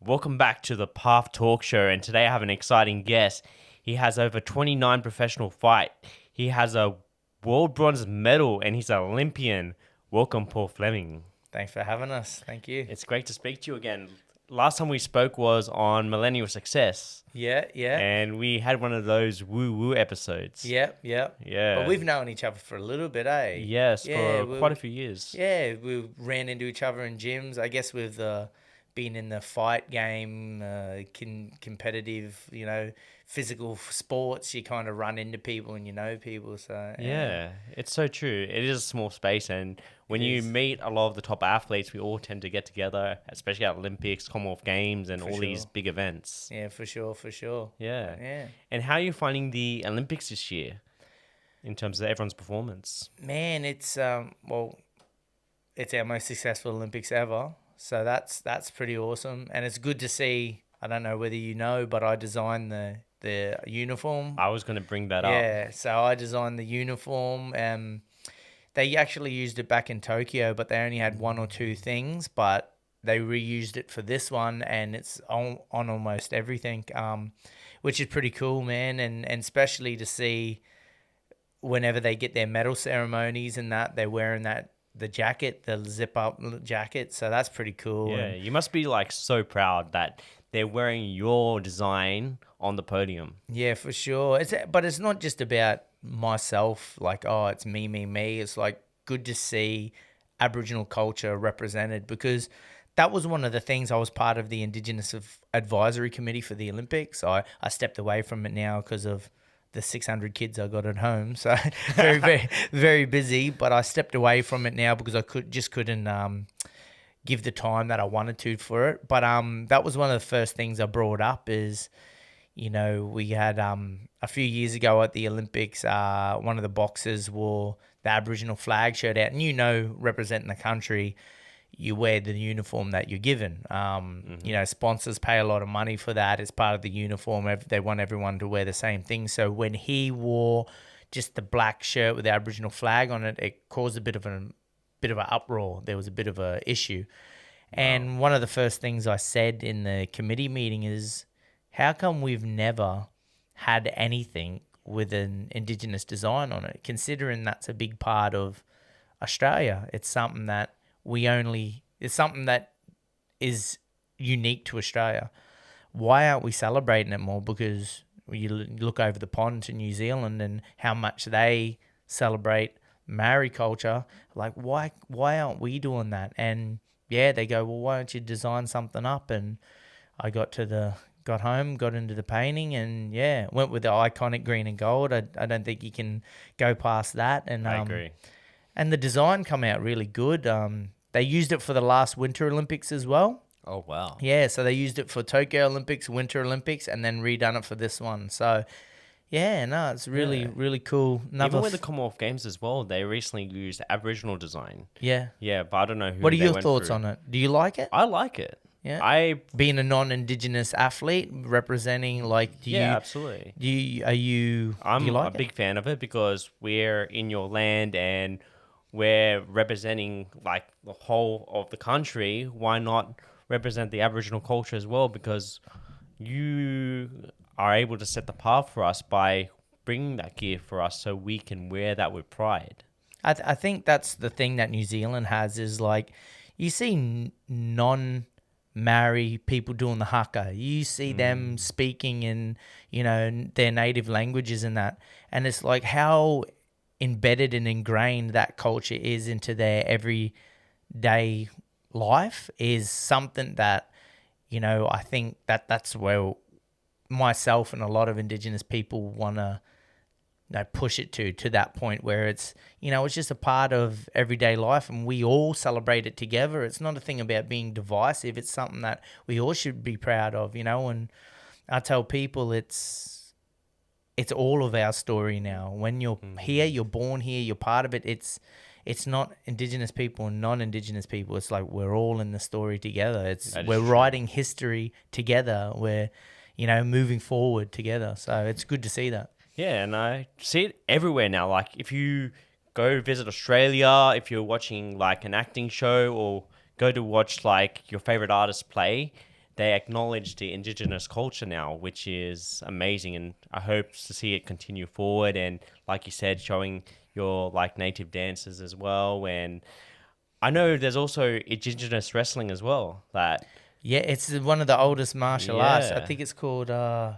Welcome back to the Path Talk Show, and today I have an exciting guest. He has over 29 professional fights. He has a world bronze medal, and he's an Olympian. Welcome, Paul Fleming. Thanks for having us. Thank you. It's great to speak to you again. Last time we spoke was on Millennial Success. Yeah. And we had one of those woo-woo episodes. Yeah. Yeah. But we've known each other for a little bit, eh? Yes, for quite a few years. Yeah, we ran into each other in gyms. I guess with being in the fight game, competitive, physical sports, you kind of run into people and you know people. So Yeah, it's so true. It is a small space, and when you meet a lot of the top athletes, we all tend to get together, especially at Olympics, Commonwealth Games, and all these big events. Yeah, for sure. Yeah. And how are you finding the Olympics this year in terms of everyone's performance? Man, it's it's our most successful Olympics ever. So that's pretty awesome, and it's good to see. I don't know whether you know, but I designed the uniform. I was going to bring that up. Yeah, so I designed the uniform. They actually used it back in Tokyo, but they only had one or two things. But they reused it for this one, and it's on almost everything, which is pretty cool, man. And especially to see whenever they get their medal ceremonies and that, they're wearing the jacket, the zip-up jacket. So that's pretty cool. Yeah, you must be like so proud that they're wearing your design on the podium. Yeah, for sure. But it's not just about myself, like, oh, it's me. It's like good to see Aboriginal culture represented, because that was one of the things. I was part of the Indigenous advisory committee for the Olympics. I stepped away from it now because of the 600 kids I got at home. So very, very busy, but I stepped away from it now because I couldn't give the time that I wanted to for it. But that was one of the first things I brought up is, we had a few years ago at the Olympics, one of the boxers wore the Aboriginal flag shirt out, and representing the country, you wear the uniform that you're given. Sponsors pay a lot of money for that. It's part of the uniform. They want everyone to wear the same thing. So when he wore just the black shirt with the Aboriginal flag on it, it caused a bit of an uproar. There was a bit of a issue. And one of the first things I said in the committee meeting is, how come we've never had anything with an Indigenous design on it, considering that's a big part of Australia? It's something that it's something that is unique to Australia. Why aren't we celebrating it more? Because you look over the pond to New Zealand and how much they celebrate Maori culture. Like, why aren't we doing that? And yeah, they go, well, why don't you design something up? And I got home, got into the painting, and went with the iconic green and gold. I don't think you can go past that. And I agree. And the design come out really good. They used it for the last Winter Olympics as well. Oh, wow. Yeah, so they used it for Tokyo Olympics, Winter Olympics, and then redone it for this one. So, it's really cool. Even with the Commonwealth Games as well, they recently used Aboriginal design. Yeah. Yeah, but I don't know who. What are your thoughts on it? Do you like it? I like it. Yeah. Being a non-Indigenous athlete, representing, absolutely. I'm a big fan of it because we're in your land and we're representing like the whole of the country. Why not represent the Aboriginal culture as well? Because you are able to set the path for us by bringing that gear for us so we can wear that with pride. I think that's the thing that New Zealand has is like, you see non-Maori people doing the haka. You see them speaking in, their native languages and that. And it's like how embedded and ingrained that culture is into their everyday life is something that, I think that's where myself and a lot of Indigenous people want to push it to that point where it's, it's just a part of everyday life and we all celebrate it together. It's not a thing about being divisive. It's something that we all should be proud of, and I tell people it's all of our story now. When you're here, you're born here, you're part of it. It's not Indigenous people and non-Indigenous people. It's like we're all in the story together. We're writing history together. We're, moving forward together. So it's good to see that. Yeah, and I see it everywhere now. Like if you go visit Australia, if you're watching like an acting show or go to watch like your favorite artist play, they acknowledge the Indigenous culture now, which is amazing. And I hope to see it continue forward. And like you said, showing your like native dances as well. And I know there's also Indigenous wrestling as well. That Yeah, it's one of the oldest martial arts. I Yeah. think it's called I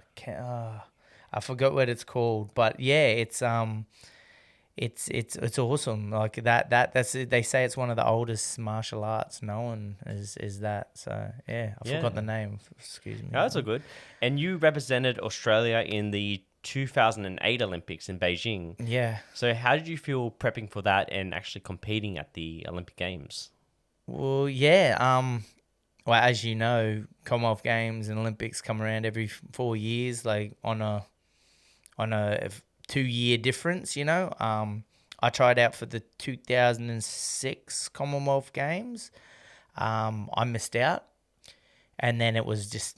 forgot what it's called, but yeah, it's awesome. Like that's it. They say it's one of the oldest martial arts known is that. So yeah, I forgot the name. Excuse me. No, that's all good. And you represented Australia in the 2008 Olympics in Beijing. Yeah. So how did you feel prepping for that and actually competing at the Olympic Games? Well, yeah. Well, as you know, Commonwealth Games and Olympics come around every 4 years, like on a 2 year difference. You know. I tried out for the 2006 Commonwealth Games. I missed out, and then it was just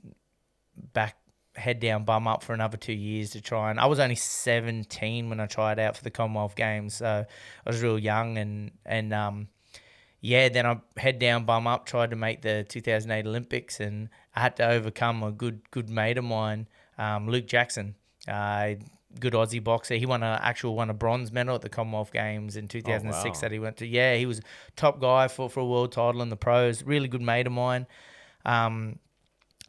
back head down, bum up for another 2 years to try. And I was only 17 when I tried out for the Commonwealth Games, so I was real young. And yeah, then I head down, bum up, tried to make the 2008 Olympics, and I had to overcome a good mate of mine, Luke Jackson, good Aussie boxer. He won a bronze medal at the Commonwealth Games in 2006 wow. that he went to. Yeah, he was top guy for a world title in the pros. Really good mate of mine.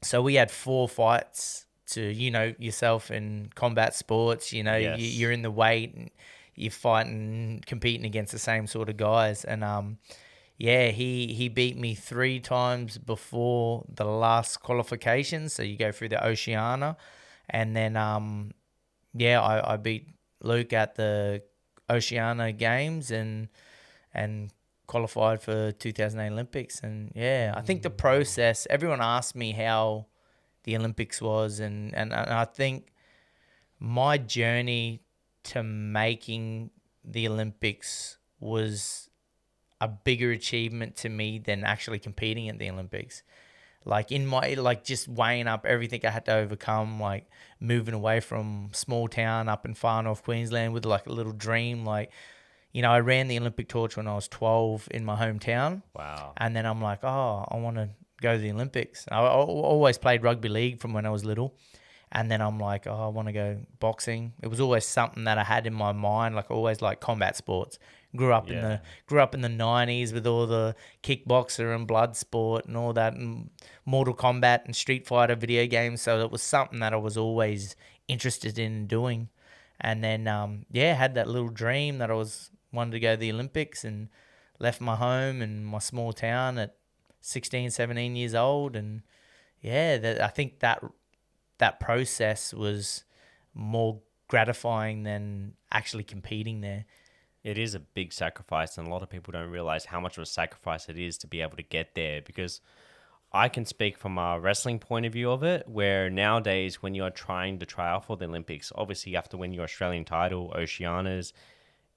So we had 4 fights to, yourself in combat sports. Yes. You're in the weight and you're fighting, competing against the same sort of guys. And yeah, he beat me 3 times before the last qualification. So you go through the Oceania, and then yeah, I beat Luke at the Oceania Games and qualified for 2008 Olympics. And yeah, I think the process, everyone asked me how the Olympics was, and I think my journey to making the Olympics was a bigger achievement to me than actually competing at the Olympics. Like just weighing up everything I had to overcome, like moving away from small town up in far north Queensland with like a little dream. Like, I ran the Olympic torch when I was 12 in my hometown. Wow. And then I'm like, I want to go to the Olympics. I always played rugby league from when I was little. And then I'm like, I want to go boxing. It was always something that I had in my mind. Like I always liked combat sports. Grew up in the 90s with all the kickboxer and blood sport and all that, and Mortal Kombat and Street Fighter video games. So it was something that I was always interested in doing. And then had that little dream that I wanted to go to the Olympics, and left my home and my small town at 16, 17 years old. And yeah, I think that process was more gratifying than actually competing there. It is a big sacrifice, and a lot of people don't realize how much of a sacrifice it is to be able to get there, because I can speak from a wrestling point of view of it, where nowadays when you're trying to try out for the Olympics, obviously you have to win your Australian title, Oceanias,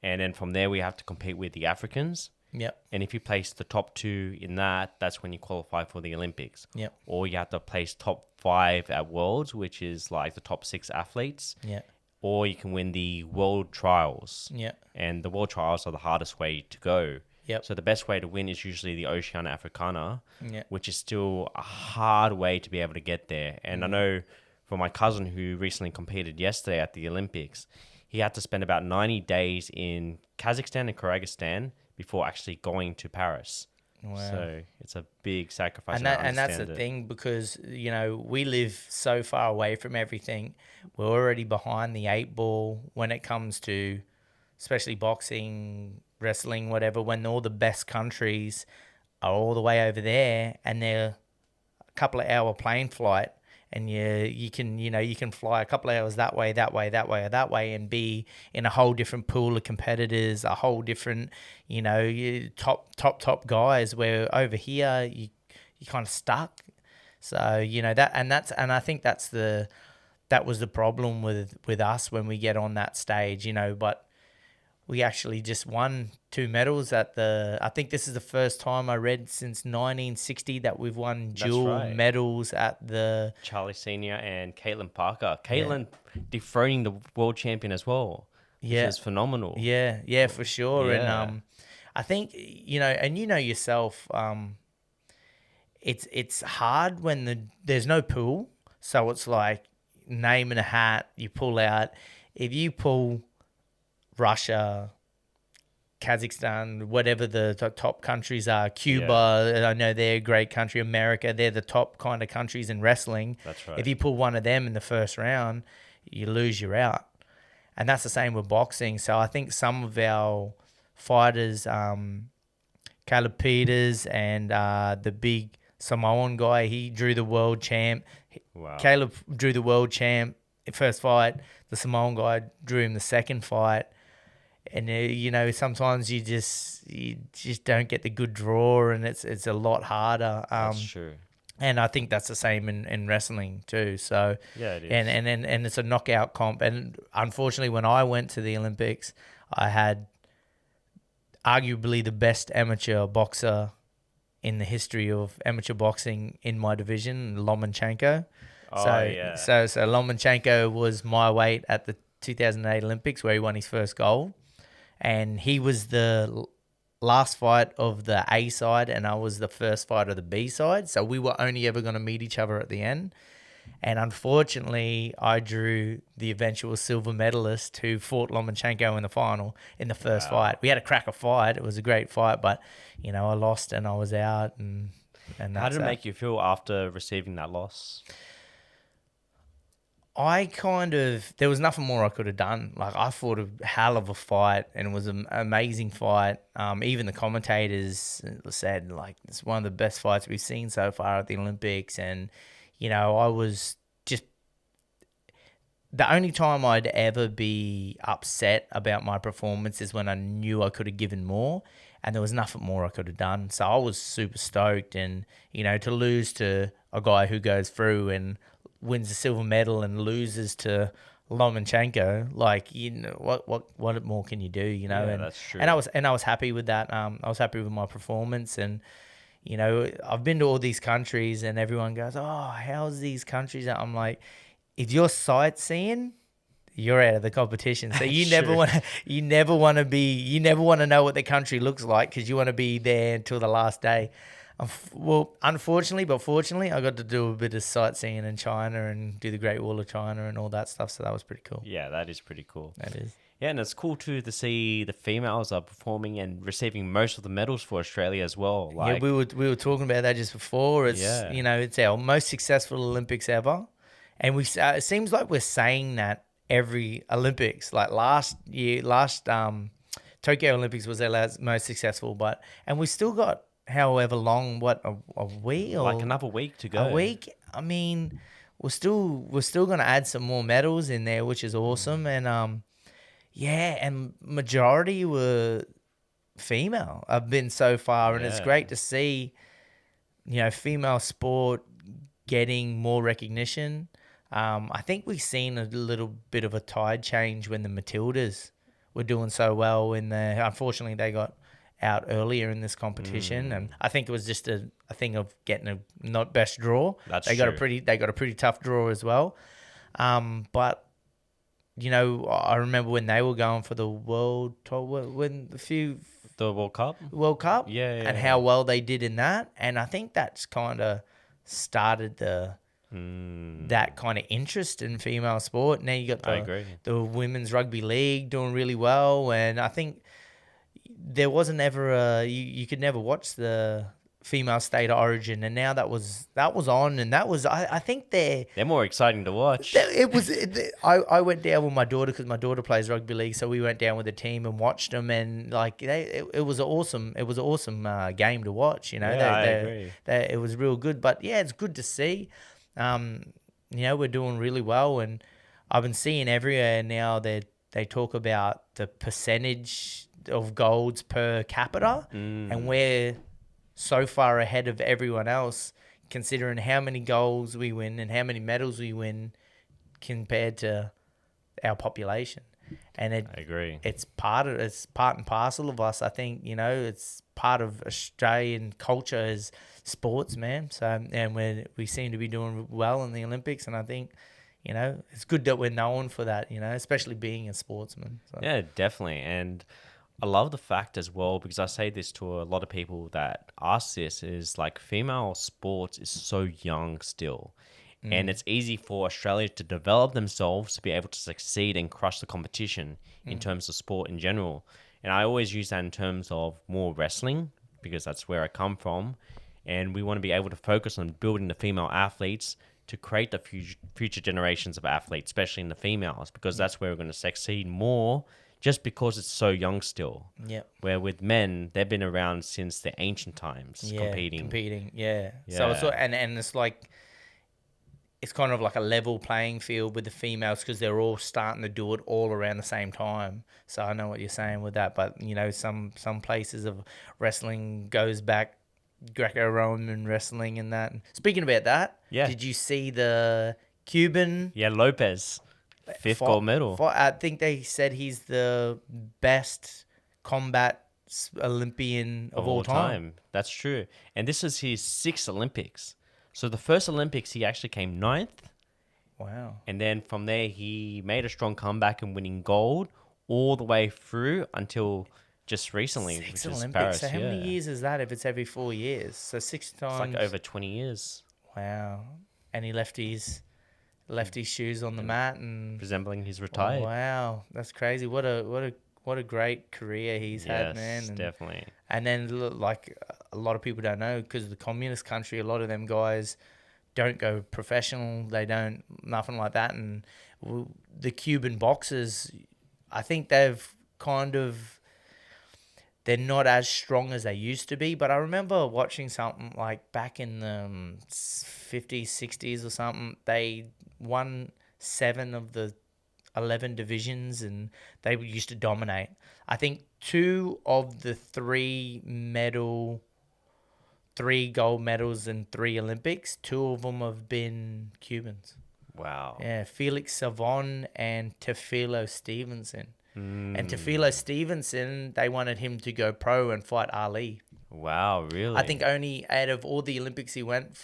and then from there we have to compete with the Africans. Yep. And if you place the top 2 in that's when you qualify for the Olympics. Yep. Or you have to place top 5 at Worlds, which is like the top 6 athletes. Yeah. Or you can win the World Trials. Yeah. And the World Trials are the hardest way to go. Yep. So the best way to win is usually the Oceania Africana, Yep. which is still a hard way to be able to get there. And I know for my cousin who recently competed yesterday at the Olympics, he had to spend about 90 days in Kazakhstan and Kyrgyzstan before actually going to Paris. Wow. So it's a big sacrifice. And that's the thing, because, we live so far away from everything. We're already behind the 8 ball when it comes to especially boxing, wrestling, whatever, when all the best countries are all the way over there and they're a couple of hour plane flight, and you can fly a couple of hours that way, and be in a whole different pool of competitors, a whole different, top guys, where over here you kind of stuck. So, I think that was the problem with us when we get on that stage, but we actually just won 2 medals I think this is the first time I read since 1960 that we've won dual medals at the... Charlie Senior and Caitlin Parker. Caitlin dethroning the world champion as well, which is phenomenal. Yeah, for sure. Yeah. And I think, and yourself, it's hard when there's no pool, so it's like name and a hat. You pull out. If you pull Russia, Kazakhstan, whatever the top countries are, Cuba, I know they're a great country. America, they're the top kind of countries in wrestling. That's right. If you pull one of them in the first round, you lose, you're out. And that's the same with boxing. So I think some of our fighters, Caleb Peters and the big Samoan guy, he drew the world champ. Wow. Caleb drew the world champ first fight. The Samoan guy drew him the second fight. And sometimes you just don't get the good draw, and it's a lot harder. That's true. And I think that's the same in wrestling too. So yeah, it is. And it's a knockout comp. And unfortunately, when I went to the Olympics, I had arguably the best amateur boxer in the history of amateur boxing in my division, Lomachenko. Oh, So Lomachenko was my weight at the 2008 Olympics where he won his first gold. And he was the last fight of the A side and I was the first fight of the B side. So we were only ever going to meet each other at the end. And unfortunately, I drew the eventual silver medalist who fought Lomachenko in the final in the first fight. We had a cracker fight. It was a great fight, but, I lost and I was out. And how did it make you feel after receiving that loss? There was nothing more I could have done. Like, I fought a hell of a fight and it was an amazing fight. Even the commentators said, like, it's one of the best fights we've seen so far at the Olympics. And, I was just, the only time I'd ever be upset about my performance is when I knew I could have given more and there was nothing more I could have done. So I was super stoked and, to lose to a guy who goes through and wins the silver medal and loses to Lomachenko, like, what more can you do, Yeah, that's true. And I was happy with that. I was happy with my performance and, I've been to all these countries and everyone goes, oh, how's these countries? I'm like, if you're sightseeing, you're out of the competition. So you never want to know what the country looks like because you want to be there until the last day. Well, unfortunately, but fortunately, I got to do a bit of sightseeing in China and do the Great Wall of China and all that stuff. So that was pretty cool. Yeah, that is pretty cool. That is. Yeah, and it's cool too to see the females are performing and receiving most of the medals for Australia as well. Like, yeah, we were talking about that just before. It's it's our most successful Olympics ever, and it seems like we're saying that every Olympics. Like last Tokyo Olympics was our most successful, and we still got however long, a week or like another week to go. A week. I mean, we're still going to add some more medals in there, which is awesome, and and majority were female. I've been so far, and it's great to see, female sport getting more recognition. I think we've seen a little bit of a tide change when the Matildas were doing so well. Unfortunately, they got out earlier in this competition, and I think it was just a thing of getting a not best draw. They got a pretty tough draw as well. But I remember when they were going for the World Cup, and how well they did in that, and I think that's kind of started that kind of interest in female sport. Now you got the women's rugby league doing really well, and I think there wasn't ever you could never watch the female state of origin, and now that was on, and that was I think they're more exciting to watch. I went down with my daughter because my daughter plays rugby league, so we went down with the team and watched them, and like it was an awesome game to watch. I agree. It was real good, but it's good to see. We're doing really well, and I've been seeing everywhere now that they talk about the percentage of golds per capita, and we're so far ahead of everyone else, considering how many goals we win and how many medals we win compared to our population. And I agree. It's part and parcel of us. I think it's part of Australian culture as sports, man. So and we seem to be doing well in the Olympics, and I think it's good that we're known for that. Especially being a sportsman. So. Yeah, definitely. And I love the fact as well, because I say this to a lot of people that ask this, is like female sports is so young still. And it's easy for Australia to develop themselves to be able to succeed and crush the competition in terms of sport in general. And I always use that in terms of more wrestling, because that's where I come from. And we want to be able to focus on building the female athletes to create the future generations of athletes, especially in the females, because that's where we're going to succeed more, just because it's so young still. Yep. Where with men, they've been around since the ancient times, competing. Yeah. So it's and it's like, it's kind of like a level playing field with the females, because they're all starting to do it all around the same time. So I know what you're saying with that, but you know, some places of wrestling goes back Greco-Roman wrestling and that. Speaking about that, did you see the Cuban? Yeah, Lopez, fifth gold medal. I think they said he's the best combat Olympian of all time. That's true. And this is his 6th Olympics. So the first Olympics, he actually came 9th. Wow. And then from there, he made a strong comeback and winning gold all the way through until just recently, 6 which Olympics. is Paris. So how many years is that if it's every 4 years? So 6 times. It's like over 20 years. Wow. And he left his shoes on the mat and resembling he's retired. Oh, wow. That's crazy. What a great career he's had, man. And, definitely. And then, like, a lot of people don't know, because the communist country, a lot of them guys don't go professional. They don't, nothing like that. And the Cuban boxers, I think they've kind of, they're not as strong as they used to be. But I remember watching something like back in the 50s, 60s or something. They won 7 of the 11 divisions, and they used to dominate. I think 2 of the 3 gold medals in 3 Olympics, 2 of them have been Cubans. Wow. Yeah, Felix Savon and Teofilo Stevenson. And Teofilo Stevenson, they wanted him to go pro and fight Ali. Wow, really? I think only out of all the Olympics he went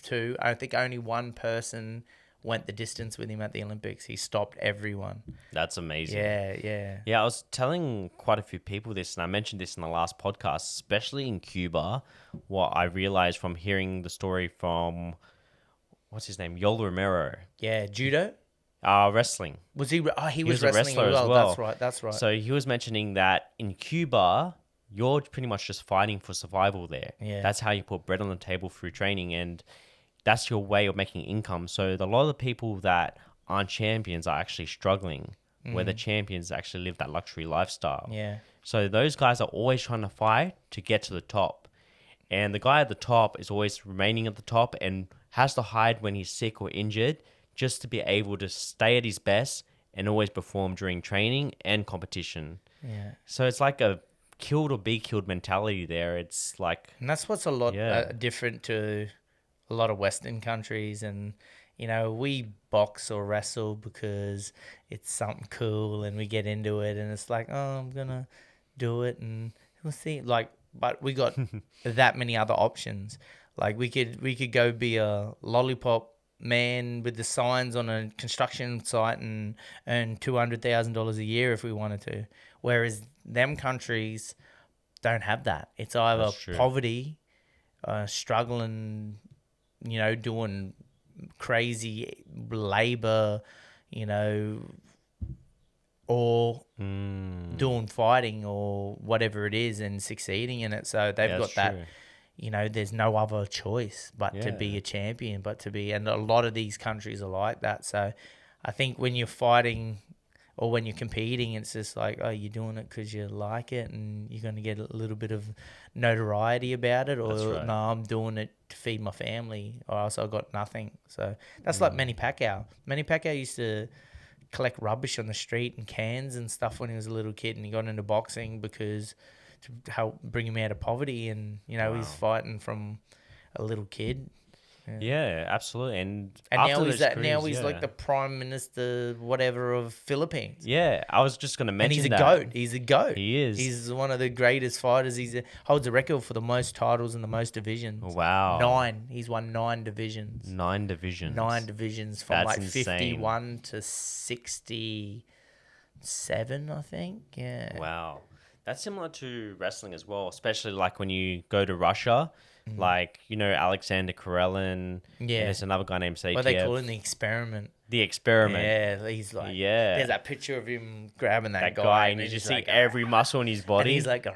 to, I think only one person went the distance with him at the Olympics. He stopped everyone. That's amazing. Yeah. Yeah, I was telling quite a few people this, and I mentioned this in the last podcast, especially in Cuba, what I realized from hearing the story from, what's his name? Yoel Romero. Yeah, judo? Wrestling. Was he? Oh, he was a wrestling wrestler as well. That's right. So he was mentioning that in Cuba, you're pretty much just fighting for survival there. Yeah. That's how you put bread on the table through training, and that's your way of making income. So a lot of the people that aren't champions are actually struggling, where the champions actually live that luxury lifestyle. Yeah. So those guys are always trying to fight to get to the top. And the guy at the top is always remaining at the top and has to hide when he's sick or injured, just to be able to stay at his best and always perform during training and competition. Yeah. So it's like a killed or be killed mentality there. It's like... And that's what's a lot different to a lot of Western countries. And, you know, we box or wrestle because it's something cool and we get into it. And it's like, oh, I'm going to do it and we'll see. Like, but we got that many other options. Like we could go be a lollipop man with the signs on a construction site and earn $200,000 a year if we wanted to. Whereas them countries don't have that. It's either poverty, struggling, you know, doing crazy labor, you know, or doing fighting or whatever it is and succeeding in it. So they've got that. True. You know, there's no other choice but to be a champion, and a lot of these countries are like that. So I think when you're fighting or when you're competing, it's just like, oh, you're doing it because you like it and you're going to get a little bit of notoriety about it. Or, no, I'm doing it to feed my family or else I've got nothing. So that's like Manny Pacquiao. Manny Pacquiao used to collect rubbish on the street and cans and stuff when he was a little kid, and he got into boxing because... to help bring him out of poverty, and you know he's fighting from a little kid. Yeah, absolutely. And now he's like the prime minister, whatever, of Philippines. Yeah, I was just going to mention that. And he's a goat. He is. He's one of the greatest fighters. He holds a record for the most titles and the most divisions. Wow. 9. He's won 9 divisions. 9 divisions. 9 divisions from That's like 51 to 67, I think. Yeah. Wow. That's similar to wrestling as well, especially like when you go to Russia, like, Alexander Karelin. Yeah. And there's another guy named Satiev. What they call him, the experiment. The experiment. Yeah, he's like, there's that picture of him grabbing that guy and you just see every muscle in his body. And he's like,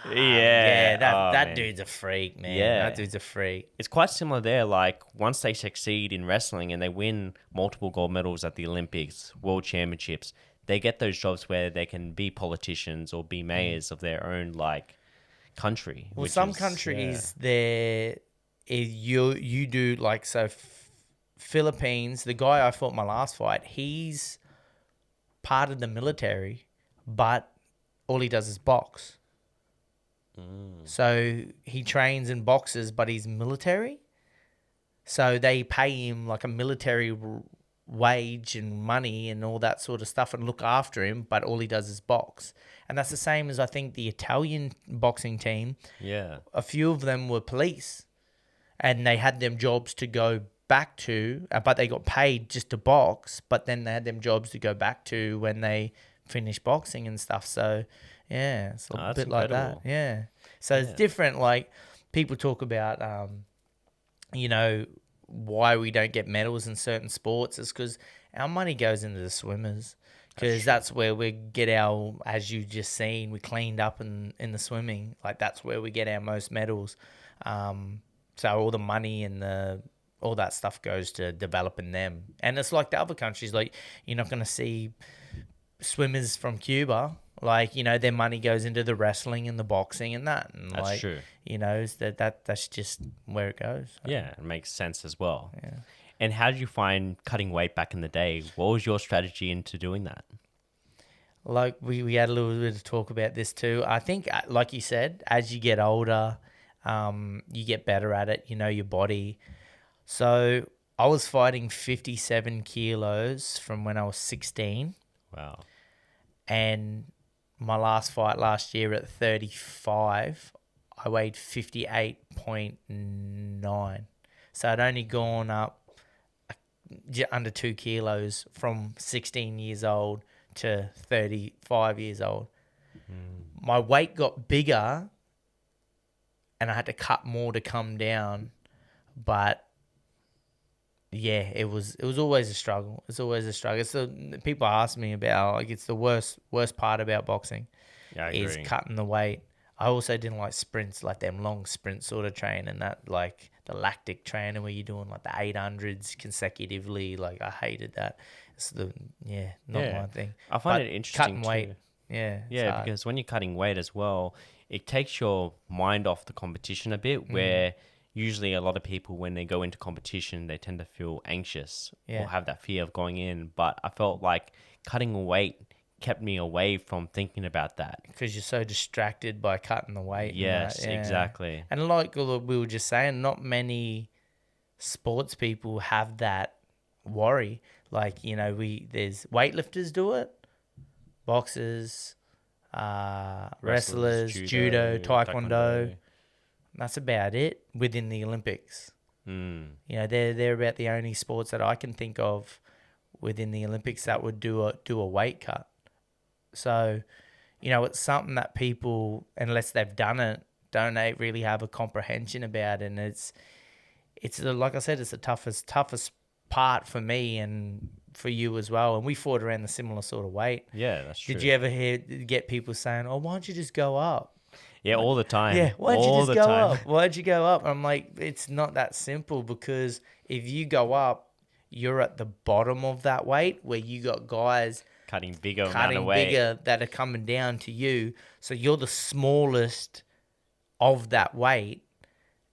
yeah, that dude's a freak, man. Yeah. That dude's a freak. It's quite similar there. Like, once they succeed in wrestling and they win multiple gold medals at the Olympics, World Championships, they get those jobs where they can be politicians or be mayors of their own, like, country. Well, some countries, you do, like, so Philippines, the guy I fought my last fight, he's part of the military, but all he does is box. So he trains and boxes, but he's military. So they pay him like a military wage and money and all that sort of stuff and look after him, but all he does is box. And that's the same as I think the Italian boxing team. Yeah. A few of them were police and they had them jobs to go back to, but they got paid just to box, but then they had them jobs to go back to when they finished boxing and stuff. So yeah, it's a bit like that. Yeah. So it's different. Like, people talk about, why we don't get medals in certain sports is because our money goes into the swimmers, because that's where we get our, as you just seen, we cleaned up in the swimming. Like, that's where we get our most medals. So all the money and all that stuff goes to developing them. And it's like the other countries, like, you're not going to see swimmers from Cuba. Like, their money goes into the wrestling and the boxing and that. And that's true. That's just where it goes. Yeah, it makes sense as well. Yeah. And how did you find cutting weight back in the day? What was your strategy into doing that? Like, we had a little bit of talk about this too. I think, like you said, as you get older, you get better at it. You know your body. So I was fighting 57 kilos from when I was 16. Wow. And my last fight last year at 35, I weighed 58.9. So I'd only gone up under 2 kilos from 16 years old to 35 years old. My weight got bigger and I had to cut more to come down. But yeah, it was always a struggle. It's always a struggle. So people ask me about, like, it's the worst part about boxing. Yeah, I is agree. Cutting the weight. I also didn't like sprints, like them long sprint sort of training, that like the lactic training where you're doing like the 800s consecutively. Like, I hated that. It's not my thing. I find it interesting cutting weight. Yeah, because when you're cutting weight as well, it takes your mind off the competition a bit, where usually a lot of people, when they go into competition, they tend to feel anxious or have that fear of going in. But I felt like cutting weight kept me away from thinking about that. Because you're so distracted by cutting the weight. Yes, exactly. And like we were just saying, not many sports people have that worry. Like, there's weightlifters do it, boxers, wrestlers, judo, taekwondo. That's about it within the Olympics. They're about the only sports that I can think of within the Olympics that would do a weight cut. So, it's something that people, unless they've done it, don't really have a comprehension about. And it's like I said, it's the toughest part for me and for you as well. And we fought around the similar sort of weight. Yeah, that's true. Did you ever get people saying, "Oh, why don't you just go up?" Yeah, all the time. Yeah, why don't you just go up? Why'd you go up? I'm like, it's not that simple, because if you go up, you're at the bottom of that weight where you got guys cutting bigger that are coming down to you. So you're the smallest of that weight.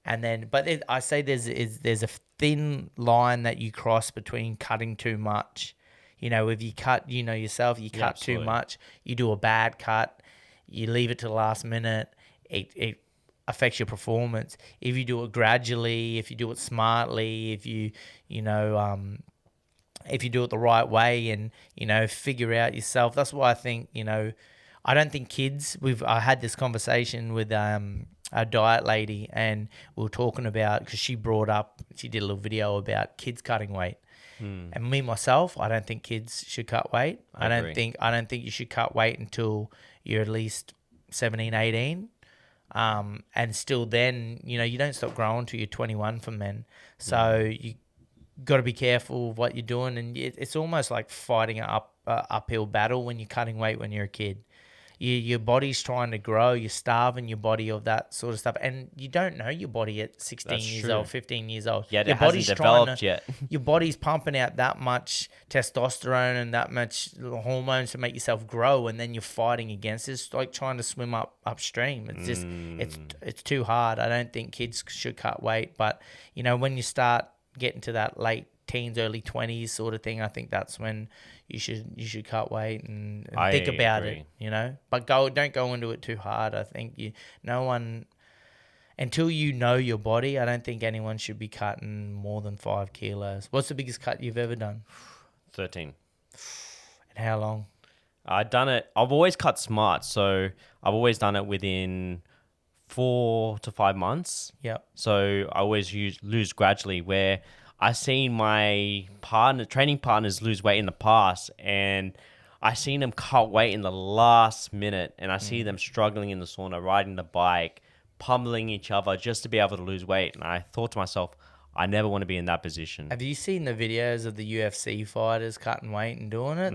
And then, I say there's a thin line that you cross between cutting too much. If you cut, yourself, you cut too much, you do a bad cut, you leave it to the last minute, it affects your performance. If you do it gradually, if you do it smartly, if you do it the right way and, figure out yourself. That's why I think, I don't think kids, I had this conversation with a diet lady, and we were talking about, because she did a little video about kids cutting weight. And me, myself, I don't think kids should cut weight. I don't think you should cut weight until you're at least 17, 18. And still then, you don't stop growing till you're 21 for men. So you got to be careful of what you're doing. And it's almost like fighting an uphill battle when you're cutting weight when you're a kid. Your body's trying to grow. You're starving your body of that sort of stuff. And you don't know your body at 16 years old, 15 years old. Yeah, your it hasn't developed yet. Your body's pumping out that much testosterone and that much hormones to make yourself grow, and then you're fighting against it. It's like trying to swim upstream. It's just, it's too hard. I don't think kids should cut weight. But, when you start getting to that late teens, early 20s sort of thing, I think that's when you should cut weight and think about it, But don't go into it too hard. I think until you know your body, I don't think anyone should be cutting more than 5 kilos. What's the biggest cut you've ever done? 13. And how long? I've always cut smart, so I've always done it within 4 to 5 months. Yep. So I always lose gradually, where I've seen my training partners lose weight in the past, and I've seen them cut weight in the last minute, and I see them struggling in the sauna, riding the bike, pummeling each other just to be able to lose weight. And I thought to myself, I never want to be in that position. Have you seen the videos of the UFC fighters cutting weight and doing it?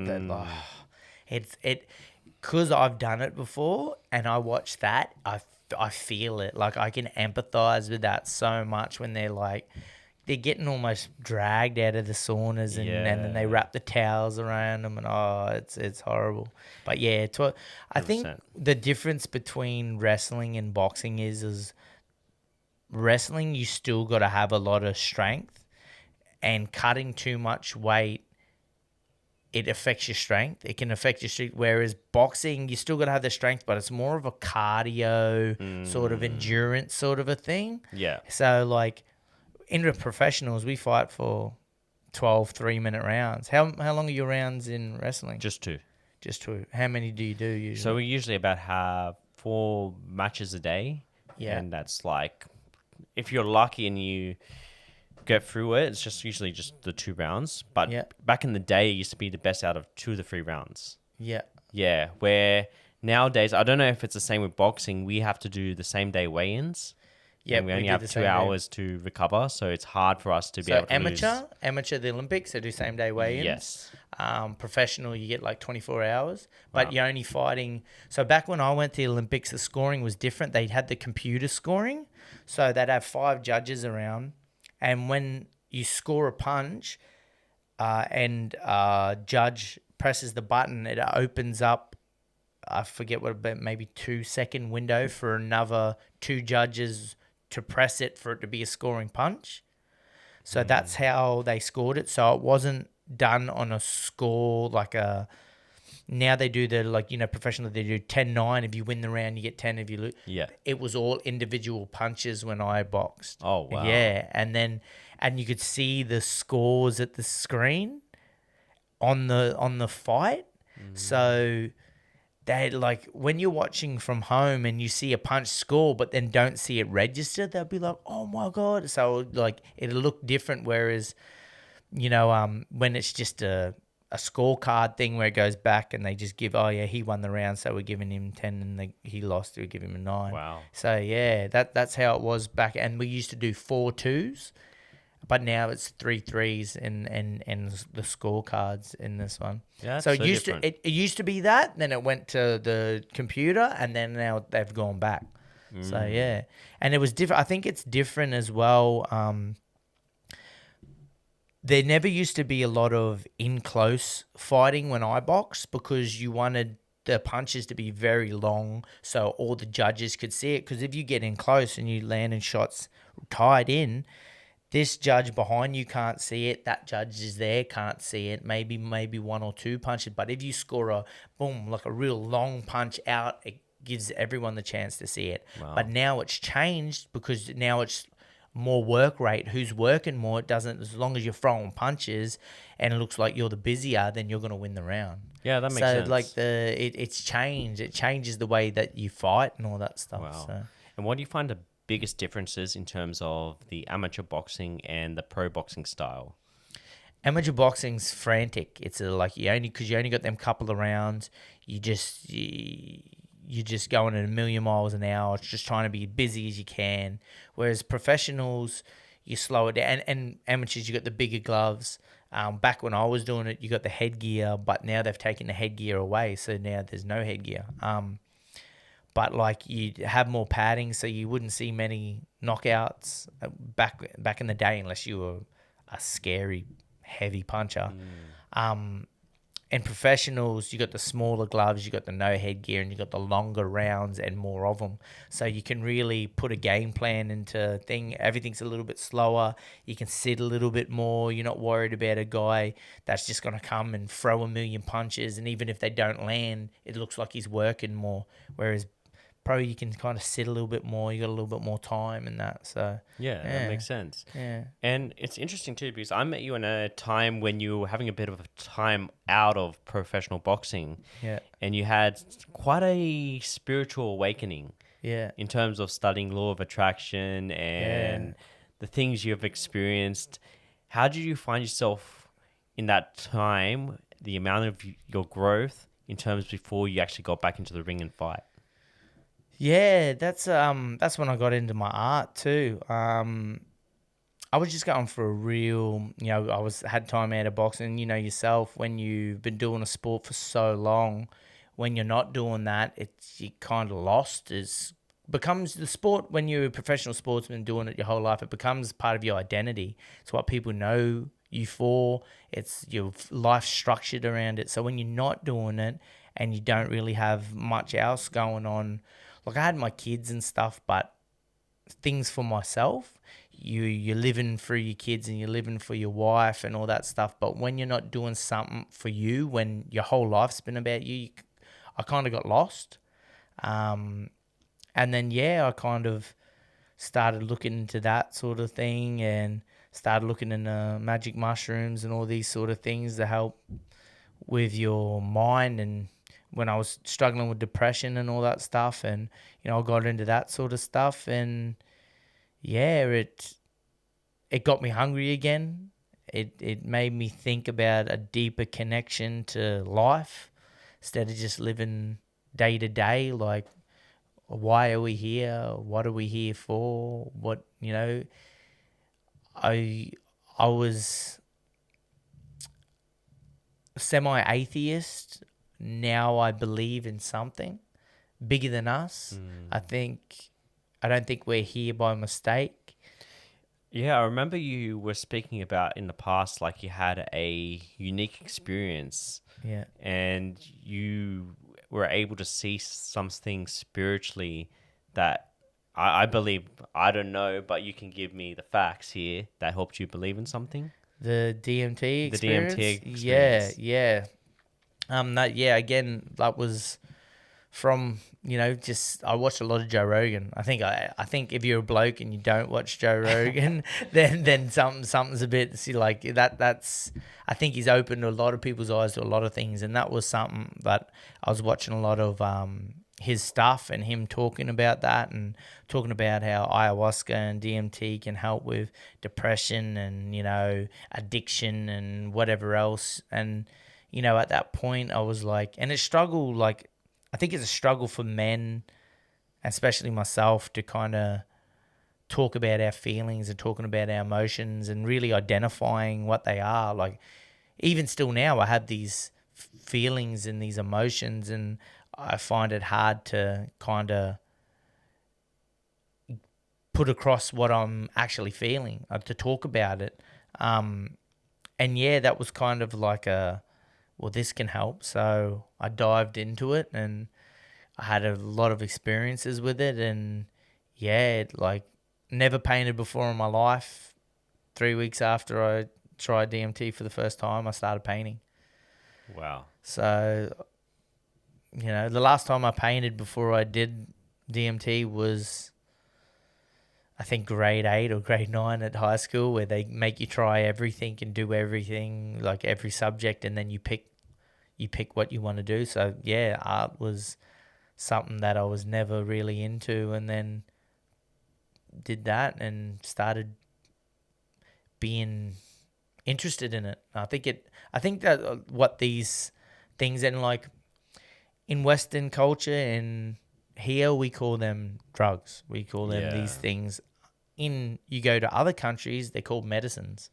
Because I've done it before, and I watch that, I feel it. Like, I can empathize with that so much when they're getting almost dragged out of the saunas, and then they wrap the towels around them, and it's horrible. But yeah, I think the difference between wrestling and boxing is wrestling, you still got to have a lot of strength, and cutting too much weight, it affects your strength. It can affect your strength. Whereas boxing, you still got to have the strength, but it's more of a cardio sort of endurance sort of a thing. Yeah. So in the professionals, we fight for 12 3-minute rounds. How long are your rounds in wrestling? Just 2. Just 2. How many do you do usually? So we usually about have 4 matches a day. Yeah. And that's if you're lucky and you get through it, it's usually just the 2 rounds. But back in the day, it used to be the best out of 2 to 3 rounds. Yeah. Yeah. Where nowadays, I don't know if it's the same with boxing, we have to do the same day weigh-ins. Yeah, we only have 2 hours to recover, so it's hard for us to be able to amateur, the Olympics, they do same day weigh-ins. Yes. Professional, you get 24 hours, but you're only fighting. So back when I went to the Olympics, the scoring was different. They had the computer scoring, so they'd have 5 judges around, and when you score a punch, and judge presses the button, it opens up. I forget what, but maybe 2-second window for another 2 judges to press it for it to be a scoring punch. So that's how they scored it. So it wasn't done on a score now they do the professionally, they do 10-9. If you win the round, you get 10. If you lose. Yeah. It was all individual punches when I boxed. Oh, wow. Yeah. And you could see the scores at the screen on the fight. So they when you're watching from home and you see a punch score but then don't see it registered, they'll be like, oh my God. So it'll look different, whereas when it's just a scorecard thing where it goes back and they just give, oh yeah, he won the round, so we're giving him 10, and he lost, we give him a 9. Wow. So yeah, that's how it was back, and we used to do 4 2s, but now it's 3 3s and the scorecards in this one. Yeah, so it used to be that, then it went to the computer, and then now they've gone back. So yeah, and it was different. I think it's different as well. There never used to be a lot of in-close fighting when I boxed, because you wanted the punches to be very long so all the judges could see it. Because if you get in close and you land in shots tied in, this judge behind you can't see it. That judge is there, can't see it. Maybe 1 or 2 punches. But if you score a real long punch out, it gives everyone the chance to see it. Wow. But now it's changed, because now it's more work rate. Who's working more? It doesn't, as long as you're throwing punches and it looks like you're the busier, then you're going to win the round. Yeah, that makes sense. So it's changed. It changes the way that you fight and all that stuff. Wow. So. And what do you find the biggest differences in terms of the amateur boxing and the pro boxing style? Amateur boxing's frantic. It's because you only got them couple of rounds. You you're just going at a million miles an hour, just trying to be busy as you can. Whereas professionals, you slow it down. And amateurs, you got the bigger gloves. Back when I was doing it, you got the headgear, but now they've taken the headgear away, so now there's no headgear. But like you have more padding, so you wouldn't see many knockouts back in the day, unless you were a scary heavy puncher. And professionals, you got the smaller gloves, you got the no headgear, and you got the longer rounds and more of them. So you can really put a game plan into thing. Everything's a little bit slower. You can sit a little bit more. You're not worried about a guy that's just going to come and throw a million punches. And even if they don't land, it looks like he's working more. Whereas pro, you can kind of sit a little bit more. You got a little bit more time and that. So yeah, that makes sense. Yeah, and it's interesting too, because I met you in a time when you were having a bit of a time out of professional boxing. Yeah, and you had quite a spiritual awakening. Yeah, in terms of studying law of attraction and the things you've experienced. How did you find yourself in that time? The amount of your growth in terms before you actually got back into the ring and fight. Yeah, that's when I got into my art too. I was just going for a real, had time out of boxing. You know yourself, when you've been doing a sport for so long, when you're not doing that, you kind of lost. Becomes the sport, when you're a professional sportsman doing it your whole life, it becomes part of your identity. It's what people know you for. It's your life structured around it. So when you're not doing it and you don't really have much else going on, like I had my kids and stuff, but things for myself, you're living for your kids and you're living for your wife and all that stuff. But when you're not doing something for you, when your whole life's been about you, I kind of got lost. And then, I kind of started looking into that sort of thing and started looking into magic mushrooms and all these sort of things to help with your mind. And when I was struggling with depression and all that stuff, and I got into that sort of stuff, and it got me hungry again. It made me think about a deeper connection to life instead of just living day to day. Like, why are we here? What are we here for? I was semi-atheist. Now I believe in something bigger than us. I don't think we're here by mistake. Yeah, I remember you were speaking about in the past, like you had a unique experience. Yeah. And you were able to see some things spiritually that I believe, I don't know, but you can give me the facts here that helped you believe in something. The DMT experience? The DMT experience. Yeah. Again, that was from, I watched a lot of Joe Rogan. I think if you're a bloke and you don't watch Joe Rogan, then something's a bit, that's, I think he's opened a lot of people's eyes to a lot of things. And that was something that I was watching a lot of his stuff and him talking about that and talking about how ayahuasca and DMT can help with depression and, addiction and whatever else. And, at that point I was like, and I think it's a struggle for men, especially myself, to kind of talk about our feelings and talking about our emotions and really identifying what they are. Like, even still now, I have these feelings and these emotions, and I find it hard to kind of put across what I'm actually feeling, to talk about it. And that was kind of like this can help. So I dived into it and I had a lot of experiences with it. And never painted before in my life. 3 weeks after I tried DMT for the first time, I started painting. Wow. So, the last time I painted before I did DMT was, I think, grade 8 or grade 9 at high school, where they make you try everything and do everything, like every subject, and then you pick what you want to do. So art was something that I was never really into, and then did that and started being interested in it. I think that what these things, and like in Western culture and here we call them drugs. We call them these things. You go to other countries, they're called medicines.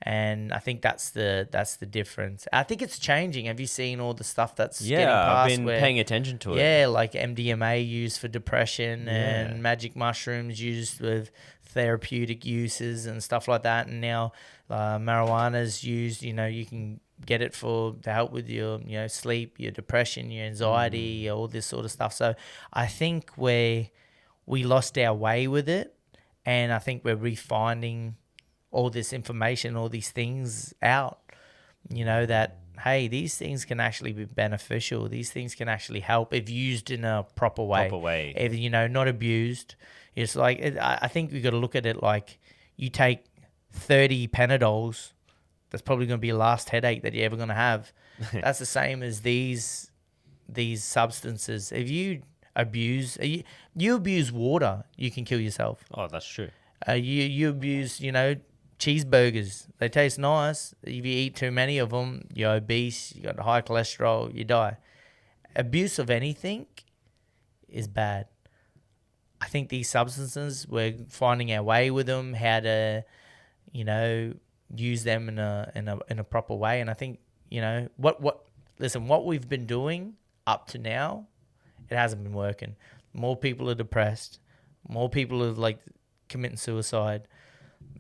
And I think that's the difference. I think it's changing. Have you seen all the stuff that's getting passed? I've been paying attention to it. Yeah, like MDMA used for depression and magic mushrooms used with therapeutic uses and stuff like that. And now marijuana's used, you can get it to help with your, sleep, your depression, your anxiety, all this sort of stuff. So I think we lost our way with it. And I think we're refinding all this information, all these things out, that, hey, these things can actually be beneficial. These things can actually help if used in a proper way. If, not abused. It's like, I think we got to look at it like you take 30 Panadols, that's probably going to be your last headache that you're ever going to have. That's the same as these substances. If you abuse water, you can kill yourself. Oh, that's true. You abuse, cheeseburgers. They taste nice. If you eat too many of them, you're obese, you got high cholesterol, you die. Abuse of anything is bad. I think these substances, we're finding our way with them, how to, use them in a proper way. And I think, what we've been doing up to now, it hasn't been working. More people are depressed. More people are committing suicide.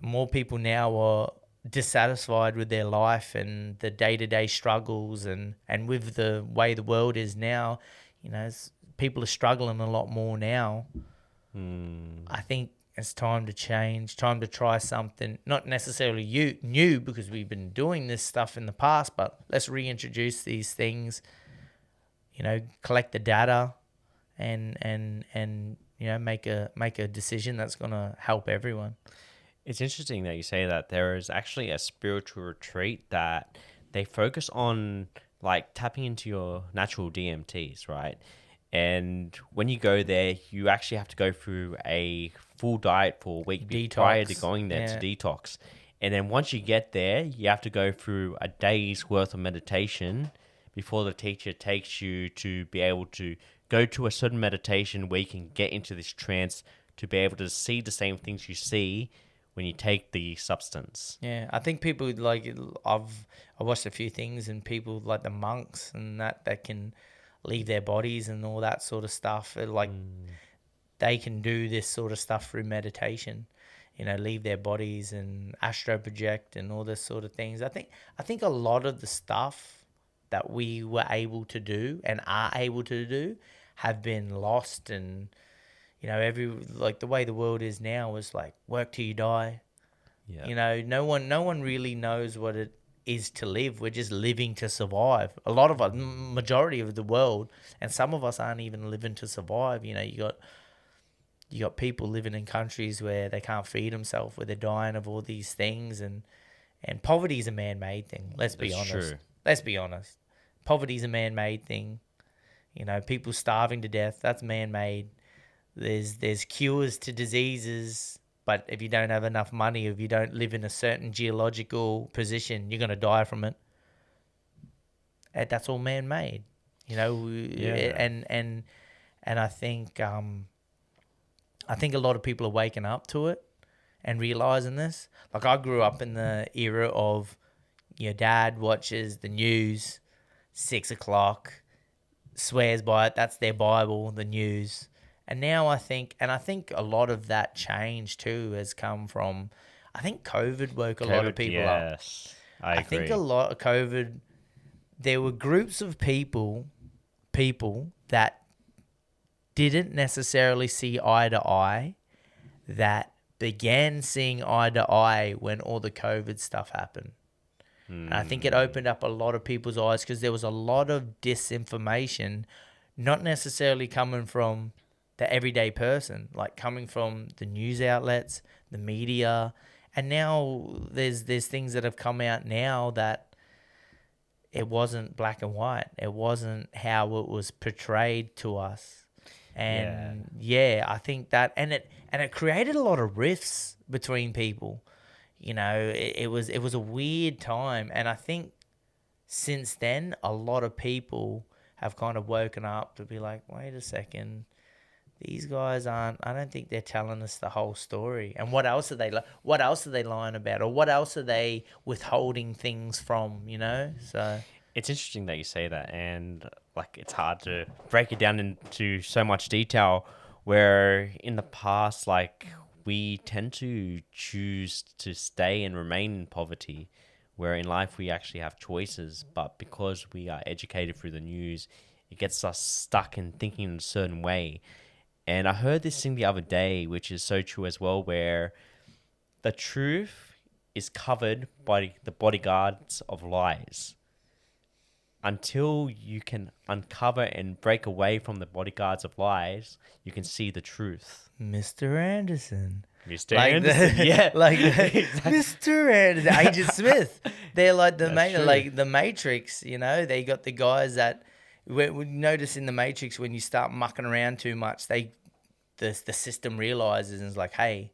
More people now are dissatisfied with their life and the day-to-day struggles and with the way the world is now, people are struggling a lot more now. I think it's time to change, time to try something, not necessarily new because we've been doing this stuff in the past, but let's reintroduce these things, collect the data and make a decision that's going to help everyone. It's interesting that you say that. There is actually a spiritual retreat that they focus on tapping into your natural DMTs, right? And when you go there, you actually have to go through a full diet for a week prior to going there to detox. And then once you get there, you have to go through a day's worth of meditation before the teacher takes you to be able to go to a certain meditation where you can get into this trance to be able to see the same things you see when you take the substance. Yeah, I think people I watched a few things and people like the monks and that can leave their bodies and all that sort of stuff. They can do this sort of stuff through meditation, leave their bodies and astro project and all this sort of things. I think a lot of the stuff that we were able to do and are able to do have been lost. And the way the world is now is work till you die. Yeah. No one really knows what it is to live. We're just living to survive. A lot of us, majority of the world, and some of us aren't even living to survive. You got people living in countries where they can't feed themselves, where they're dying of all these things, and poverty is a man-made thing. Let's be honest. True. Let's be honest. Poverty is a man-made thing. People starving to death, that's man-made. There's cures to diseases, but if you don't have enough money, if you don't live in a certain geological position, you're going to die from it. And that's all man-made, and I think a lot of people are waking up to it and realizing this. I grew up in the era of your dad watches the news, 6 o'clock, swears by it. That's their Bible, the news. And now I think a lot of that change too has come from, I think COVID woke a lot of people up. Yes, I agree. I think a lot of COVID, there were groups of people that didn't necessarily see eye to eye that began seeing eye to eye when all the COVID stuff happened. And I think it opened up a lot of people's eyes because there was a lot of disinformation, not necessarily coming from the everyday person, coming from the news outlets, the media. And now there's things that have come out now that it wasn't black and white. It wasn't how it was portrayed to us. And I think that, and it created a lot of rifts between people. It was a weird time. And I think since then, a lot of people have kind of woken up to be like, wait a second, these guys aren't. I don't think they're telling us the whole story. And what else are they? What else are they lying about, or what else are they withholding things from? You know, so. It's interesting that you say that, and like it's hard to break it down into so much detail. Where in the past, like we tend to choose to stay and remain in poverty, where in life we actually have choices, but because we are educated through the news, it gets us stuck in thinking in a certain way. And I heard this thing the other day, which is so true as well, where the truth is covered by the bodyguards of lies. Until you can uncover and break away from the bodyguards of lies, you can see the truth. Mr. Anderson. Mr. Anderson, yeah. Like Mr. Anderson, Agent Smith. They're like like the Matrix, you know? They got the guys that we notice in the Matrix when you start mucking around too much, the system realizes and is like, hey,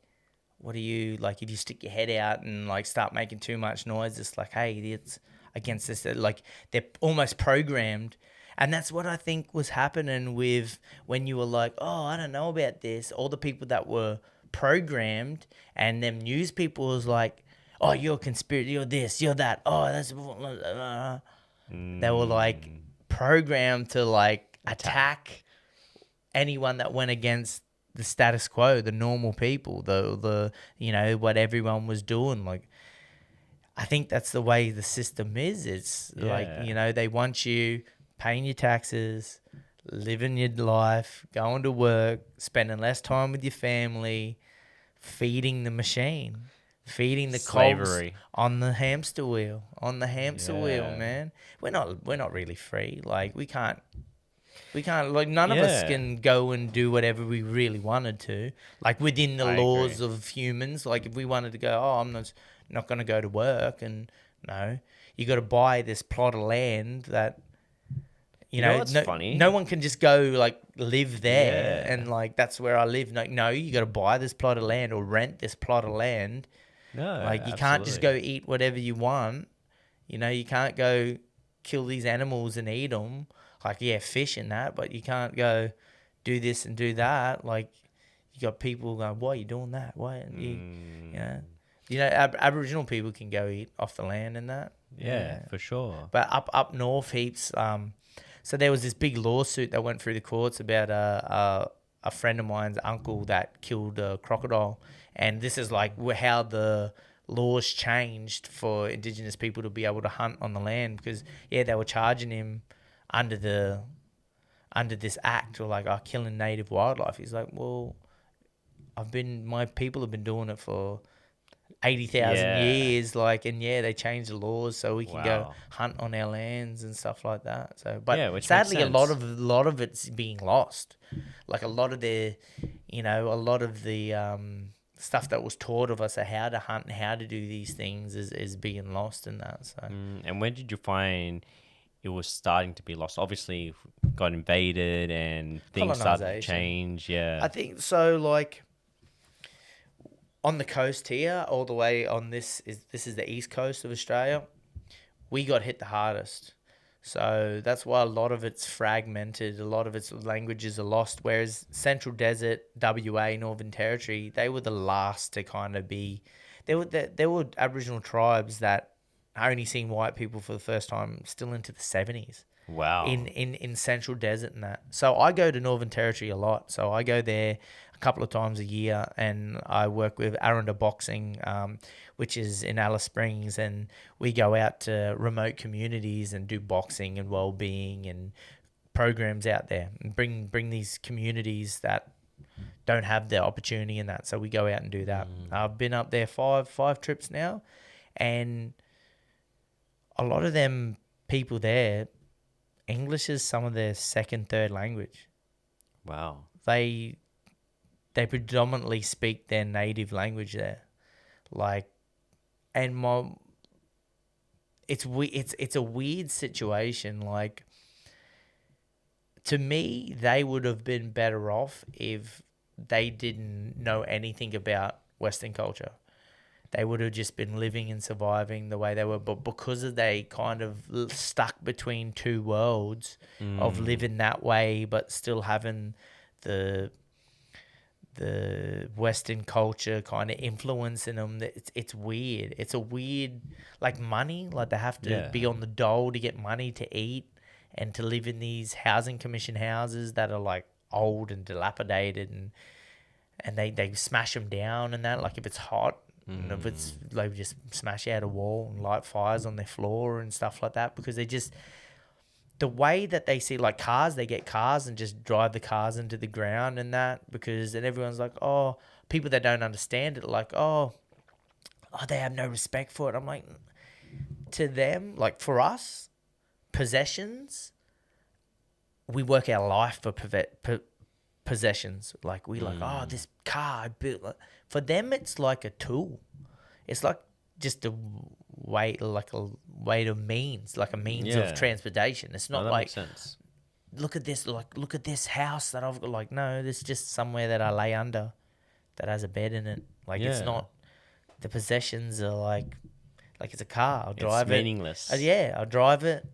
what are you, like, if you stick your head out and like start making too much noise, it's like, hey, it's against this. Like they're almost programmed. And that's what I think was happening with when you were like, oh, I don't know about this. All the people that were programmed, and them news people was like, oh, you're a conspiracy, you're this, you're that. Oh, that's... They were like programmed to like attack anyone that went against the status quo, the normal people, the you know, what everyone was doing. Like, I think that's the way the system is. It's like, you know, they want you paying your taxes, living your life, going to work, spending less time with your family, feeding the machine, feeding the cogs on the hamster wheel, wheel, man. We're not really free. Like we can't like none of us can go and do whatever we really wanted to, like within the laws of humans. Like if we wanted to go, oh, I'm not going to go to work, and no, you got to buy this plot of land that, you know funny? No one can just go like live there and like that's where I live. Like, no, you got to buy this plot of land or rent this plot of land. No, like you can't just go eat whatever you want. You know, you can't go kill these animals and eat them. Like, yeah, fish and that, but you can't go do this and do that. Like, you got people going, why are you doing that? Why? You know, Aboriginal people can go eat off the land and that. Yeah, for sure. But up north heaps. So there was this big lawsuit that went through the courts about a friend of mine's uncle that killed a crocodile. And this is like how the laws changed for Indigenous people to be able to hunt on the land, because, they were charging him under this act, or like, killing native wildlife. He's like, well, my people have been doing it for 80,000 years, like, and they changed the laws so we can go hunt on our lands and stuff like that. So, but sadly, a lot of it's being lost. Like a lot of the stuff that was taught of us, how to hunt and how to do these things, is being lost in that. So, and when did you find it was starting to be lost? Obviously, got invaded and things started to change. Yeah, I think so. Like on the coast here, all the way on this is the east coast of Australia. We got hit the hardest, so that's why a lot of it's fragmented. A lot of its languages are lost. Whereas Central Desert, WA, Northern Territory, they were the last to kind of be. There were Aboriginal tribes that only seen white people for the first time still into the 70s. Wow. In Central Desert and that. So I go to Northern Territory a lot. So I go there a couple of times a year, and I work with Aranda Boxing, which is in Alice Springs, and we go out to remote communities and do boxing and well-being and programs out there, and bring these communities that don't have the opportunity in that. So we go out and do that. I've been up there five trips now, and a lot of them people there, English is some of their second, third language. Wow. They predominantly speak their native language there. Like, and it's a weird situation. Like, to me, they would have been better off if they didn't know anything about Western culture. They would have just been living and surviving the way they were. But because they kind of stuck between two worlds of living that way, but still having the the Western culture kind of influencing them. It's weird. It's a weird, like money, like they have to be on the dole to get money to eat and to live in these housing commission houses that are like old and dilapidated, and they smash them down and that, like if it's hot. And if it's, they just smash out a wall and light fires on their floor and stuff like that, because they just, the way that they see like cars, they get cars and just drive the cars into the ground and that, because then everyone's like, oh, people that don't understand it, like, oh, they have no respect for it. I'm like, to them, like for us, possessions, we work our life for possessions. Like we like, oh, this car I built. For them, it's like a tool. It's like just a way of means, like a means of transportation. It's not like, makes sense. Look at this house that I've got. Like, no, this is just somewhere that I lay under that has a bed in it. Like it's not, the possessions are like it's a car. I'll drive it. It's meaningless. I'll drive it.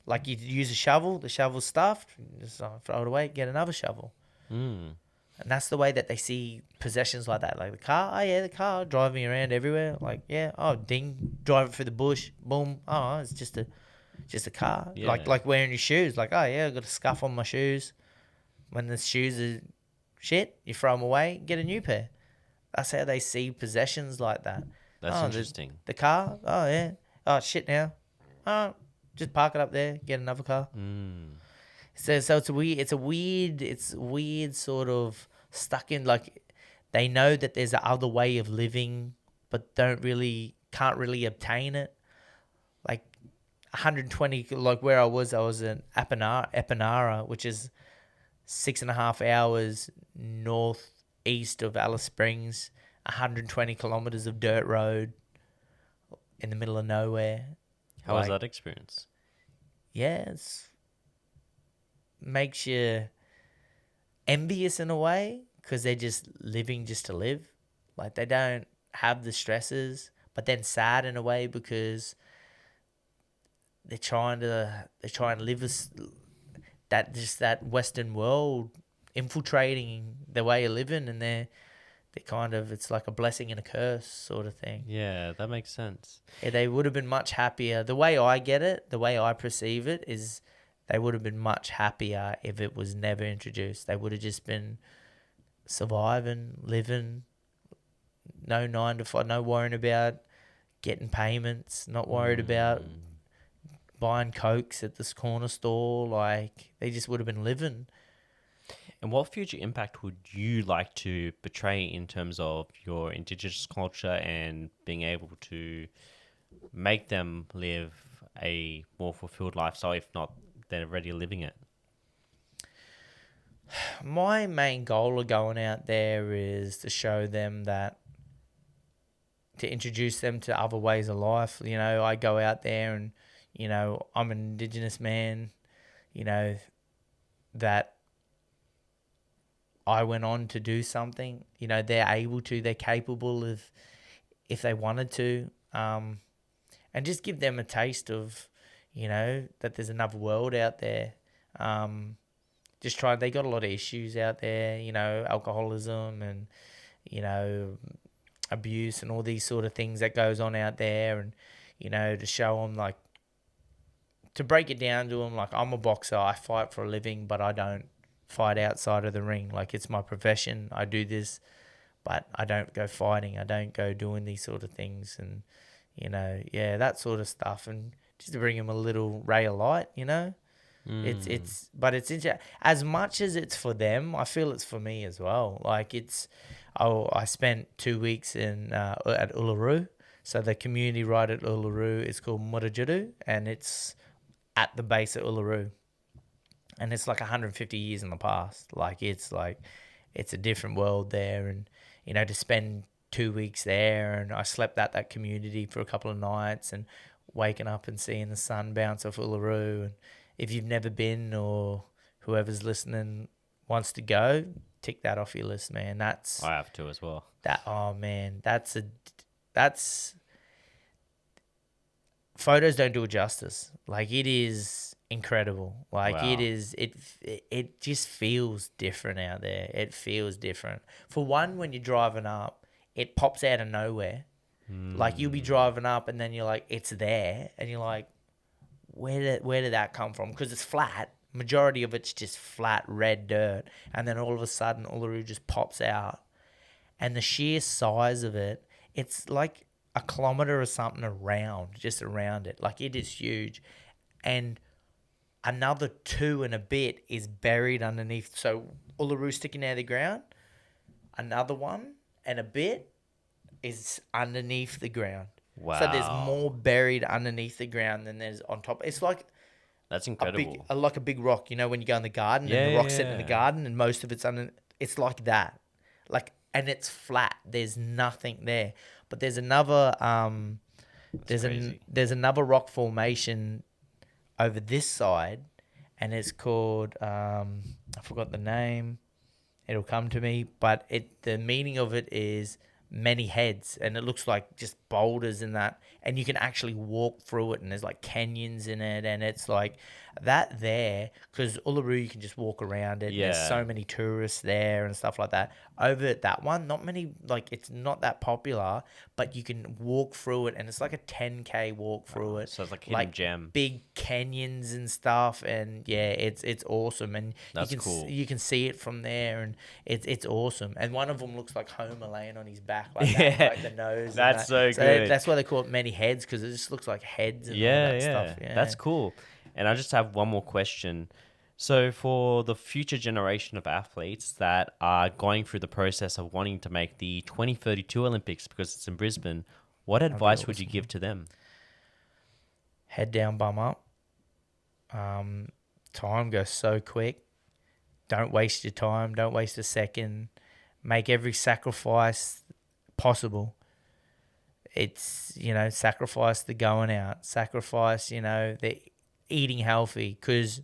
Like you use a shovel, the shovel's stuffed, just throw it away, get another shovel. And that's the way that they see possessions like that. Like the car, the car, driving around everywhere. Like, ding, drive it through the bush, boom. Oh, it's just a car. Yeah. Like wearing your shoes. Like, I got a scuff on my shoes. When the shoes are shit, you throw them away, get a new pair. That's how they see possessions like that. That's interesting. The car, oh, shit now. Oh, just park it up there, get another car. So it's weird sort of stuck in, like they know that there's a other way of living, but can't really obtain it. Like 120, like where I was in Epinara, which is 6.5 hours northeast of Alice Springs, 120 kilometers of dirt road in the middle of nowhere. How was that experience? Yeah, makes you envious in a way, because they're just living just to live. Like they don't have the stresses, but then sad in a way, because they're trying to live that Western world infiltrating their way of living, and they're kind of, it's like a blessing and a curse sort of thing. Yeah, that makes sense. Yeah, they would have been much happier. The way I get it, the way I perceive it, is they would have been much happier if it was never introduced. They would have just been surviving, living, no 9 to 5, no worrying about getting payments, not worried about buying Cokes at this corner store. Like, they just would have been living. And what future impact would you like to portray in terms of your Indigenous culture and being able to make them live a more fulfilled lifestyle, if not they're already living it? My main goal of going out there is to show them that, to introduce them to other ways of life. You know, I go out there and, you know, I'm an Indigenous man, you know, that I went on to do something. You know, they're capable of, if they wanted to, and just give them a taste of, you know, that there's another world out there. They got a lot of issues out there, you know, alcoholism and, you know, abuse and all these sort of things that goes on out there. And, you know, to show them, like, to break it down to them, like, I'm a boxer, I fight for a living, but I don't fight outside of the ring. Like, it's my profession, I do this, but I don't go fighting, I don't go doing these sort of things. And, you know, that sort of stuff. And just to bring them a little ray of light, you know. But it's as much as it's for them, I feel it's for me as well. Like, I spent 2 weeks at Uluru. So the community right at Uluru is called Murajuru, and it's at the base of Uluru. And it's like 150 years in the past. Like, it's a different world there. And, you know, to spend 2 weeks there, and I slept at that community for a couple of nights, and waking up and seeing the sun bounce off Uluru. And if you've never been, or whoever's listening wants to go, tick that off your list, man. I have to as well. Photos don't do it justice. Like, it is incredible. Like Wow. it just feels different out there. It feels different. For one, when you're driving up, it pops out of nowhere. Like you'll be driving up and then you're like, it's there, and you're like, where did that come from? Because it's flat. Majority of it's just flat red dirt, and then all of a sudden Uluru just pops out, and the sheer size of it, it's like a kilometer or something just around it. Like it is huge, and another 2 and a bit is buried underneath. So Uluru sticking out of the ground, another 1 and a bit is underneath the ground. Wow. So there's more buried underneath the ground than there's on top. It's like that's incredible. Like a big rock. You know when you go in the garden and the rock's sitting in the garden and most of it's under. It's like that. Like, and it's flat. There's nothing there. But there's another there's another rock formation over this side, and it's called I forgot the name. It'll come to me, but the meaning of it is many heads, and it looks like just boulders in that, and you can actually walk through it, and there's like canyons in it, and it's like that there, because Uluru you can just walk around it. Yeah. There's so many tourists there and stuff like that. Over at that one, not many, like it's not that popular, but you can walk through it, and it's like a 10K walk through it. So it's like a hidden gem. Big canyons and stuff, and yeah, it's awesome, and that's cool. You can see it from there, and it's awesome. And one of them looks like Homer laying on his back like that, like the nose. That's so good. That's why they call it many heads, because it just looks like heads and all that stuff. Yeah, that's cool. And I just have one more question. So for the future generation of athletes that are going through the process of wanting to make the 2032 Olympics because it's in Brisbane, what advice would you give to them? Head down, bum up. Time goes so quick. Don't waste your time. Don't waste a second. Make every sacrifice possible. It's, sacrifice the going out. Sacrifice, the eating healthy, because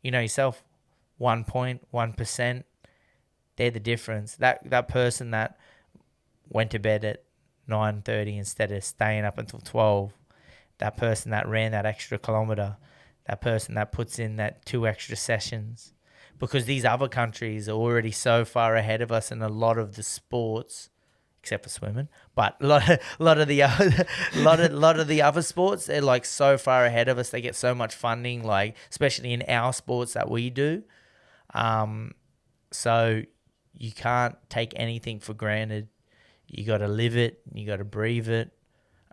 yourself, 1.1%, they're the difference. That person that went to bed at 9:30 instead of staying up until 12, that person that ran that extra kilometer, that person that puts in that 2 extra sessions, because these other countries are already so far ahead of us in a lot of the sports, except for swimming, but a lot of the other sports, they're like so far ahead of us. They get so much funding, like especially in our sports that we do. So you can't take anything for granted. You got to live it. You got to breathe it.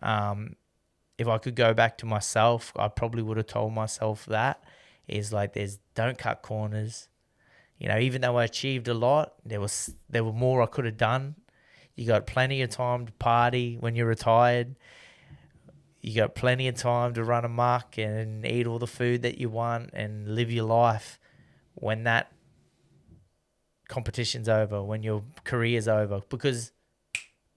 If I could go back to myself, I probably would have told myself that is like, don't cut corners. Even though I achieved a lot, there were more I could have done. You got plenty of time to party when you're retired. You got plenty of time to run amok and eat all the food that you want and live your life when that competition's over, when your career's over. Because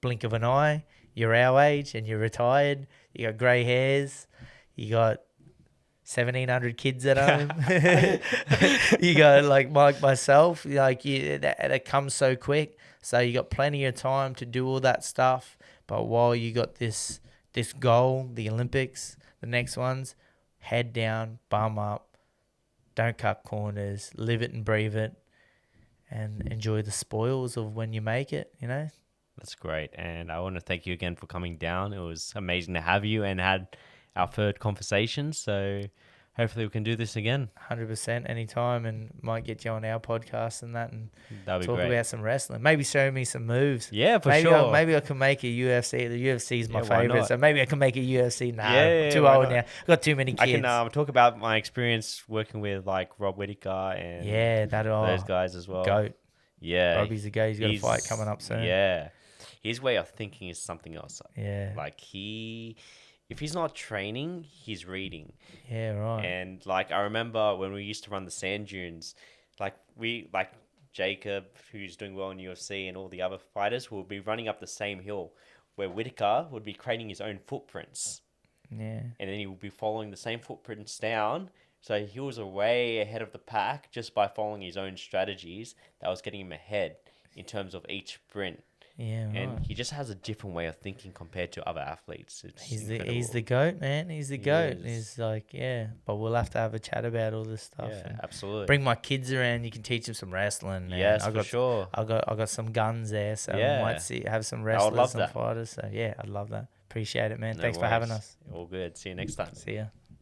blink of an eye, you're our age and you're retired. You got grey hairs. You got 1,700 kids at home. You got like myself. Like that comes so quick. So you got plenty of time to do all that stuff. But while you got this goal, the Olympics, the next ones, head down, bum up, don't cut corners, live it and breathe it, and enjoy the spoils of when you make it, That's great. And I want to thank you again for coming down. It was amazing to have you and had our third conversation. So hopefully we can do this again. 100% anytime, and might get you on our podcast and that, and that'd be talk great. About some wrestling. Maybe show me some moves. Yeah, sure. Maybe I can make a UFC. The UFC is my favorite, so maybe I can make a UFC now. Yeah, too old now. Got too many kids. I can talk about my experience working with like Rob Whittaker and those guys as well. GOAT. Yeah. Robbie's a guy. He's got a fight coming up soon. Yeah. His way of thinking is something else. Yeah. Like if he's not training, he's reading. Yeah, right. And like I remember when we used to run the sand dunes, like Jacob, who's doing well in UFC, and all the other fighters will be running up the same hill, where Whittaker would be creating his own footprints. Yeah. And then he would be following the same footprints down. So he was way ahead of the pack just by following his own strategies that was getting him ahead in terms of each sprint. Yeah, right. And he just has a different way of thinking compared to other athletes. He's the GOAT, man. He's the GOAT. He's like, but we'll have to have a chat about all this stuff. Yeah, and absolutely. Bring my kids around. You can teach them some wrestling. Man. Yes, for sure. I got some guns there, so we might have some wrestlers and fighters. So yeah, I'd love that. Appreciate it, man. Thanks for having us. All good. See you next time. See ya.